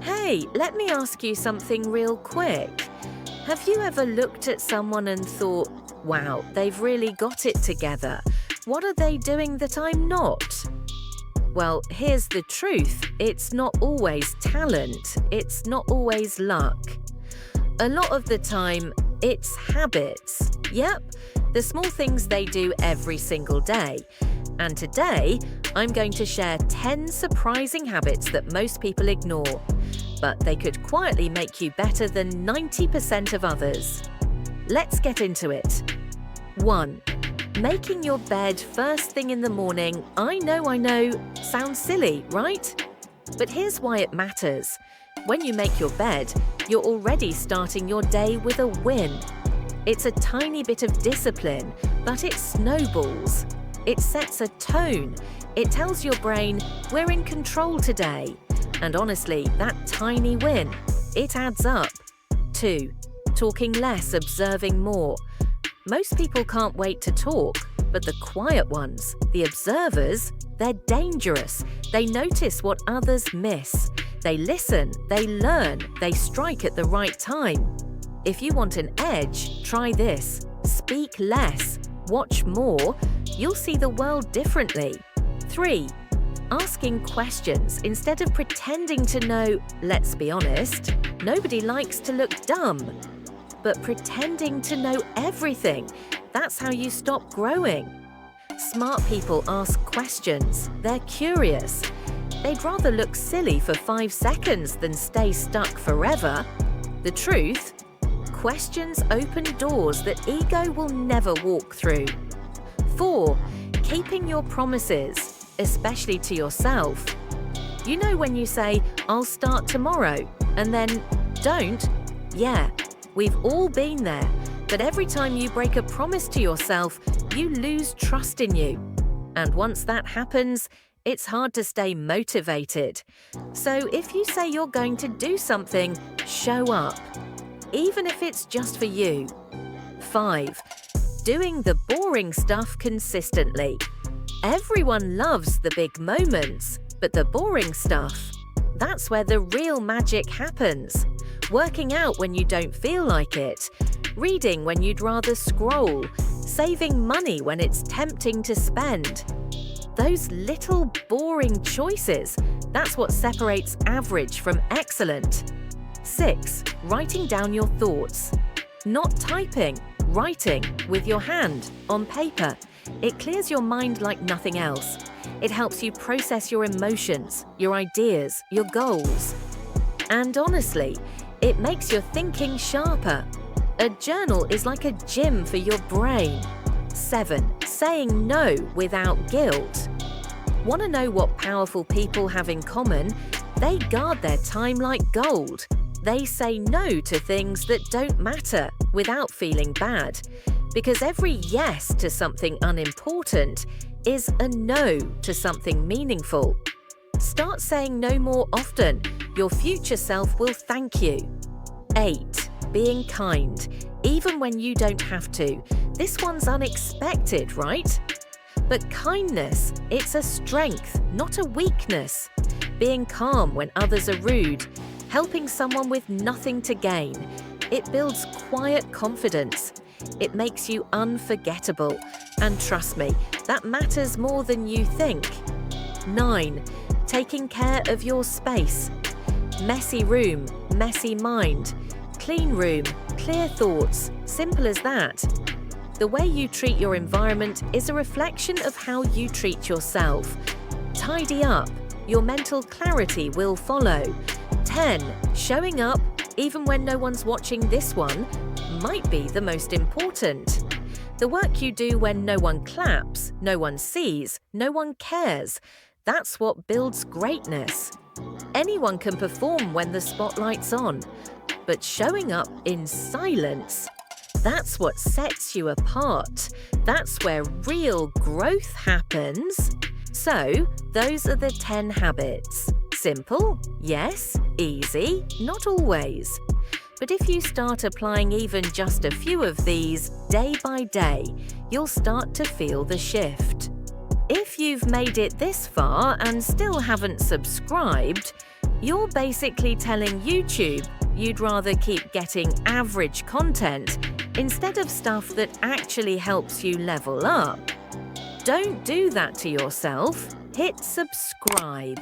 Hey, let me ask you something real quick. Have you ever looked at someone and thought, wow, they've really got it together? What are they doing that I'm not? Well, here's the truth. It's not always talent. It's not always luck. A lot of the time, it's habits. Yep, the small things they do every single day. And today, I'm going to share 10 surprising habits that most people ignore, but they could quietly make you better than 90% of others. Let's get into it. 1. Making your bed first thing in the morning. I know, sounds silly, right? But here's why it matters. When you make your bed, you're already starting your day with a win. It's a tiny bit of discipline, but it snowballs. It sets a tone. It tells your brain, we're in control today. And honestly, that tiny win, it adds up. 2. Talking less, observing more. Most people can't wait to talk, but the quiet ones, the observers, they're dangerous. They notice what others miss. They listen, they learn, they strike at the right time. If you want an edge, try this. Speak less, watch more, you'll see the world differently. 3. Asking questions instead of pretending to know. Let's be honest, nobody likes to look dumb. But pretending to know everything, that's how you stop growing. Smart people ask questions. They're curious. They'd rather look silly for 5 seconds than stay stuck forever. The truth? Questions open doors that ego will never walk through. 4. Keeping your promises, especially to yourself. You know when you say, I'll start tomorrow, and then don't? Yeah, we've all been there. But every time you break a promise to yourself, you lose trust in you. And once that happens, it's hard to stay motivated. So if you say you're going to do something, show up. Even if it's just for you. 5. Doing the boring stuff consistently. Everyone loves the big moments, but the boring stuff, that's where the real magic happens. Working out when you don't feel like it, reading when you'd rather scroll, saving money when it's tempting to spend. Those little boring choices, that's what separates average from excellent. 6. Writing down your thoughts. Not typing, writing with your hand, on paper. It clears your mind like nothing else. It helps you process your emotions, your ideas, your goals. And honestly, it makes your thinking sharper. A journal is like a gym for your brain. 7. Saying no without guilt. Want to know what powerful people have in common? They guard their time like gold. They say no to things that don't matter without feeling bad. Because every yes to something unimportant is a no to something meaningful. Start saying no more often. Your future self will thank you. 8. Being kind, even when you don't have to. This one's unexpected, right? But kindness, it's a strength, not a weakness. Being calm when others are rude, helping someone with nothing to gain. It builds quiet confidence. It makes you unforgettable. And trust me, that matters more than you think. 9. Taking care of your space. Messy room, messy mind. Clean room, clear thoughts. Simple as that. The way you treat your environment is a reflection of how you treat yourself. Tidy up. Your mental clarity will follow. 10. Showing up, even when no one's watching. This one might be the most important. The work you do when no one claps, no one sees, no one cares. That's what builds greatness. Anyone can perform when the spotlight's on, but showing up in silence, that's what sets you apart. That's where real growth happens. So, those are the 10 habits. Simple? Yes. Easy? Not always. But if you start applying even just a few of these day by day, you'll start to feel the shift. If you've made it this far and still haven't subscribed, You're basically telling YouTube you'd rather keep getting average content instead of stuff that actually helps you level up. Don't do that to yourself. Hit subscribe.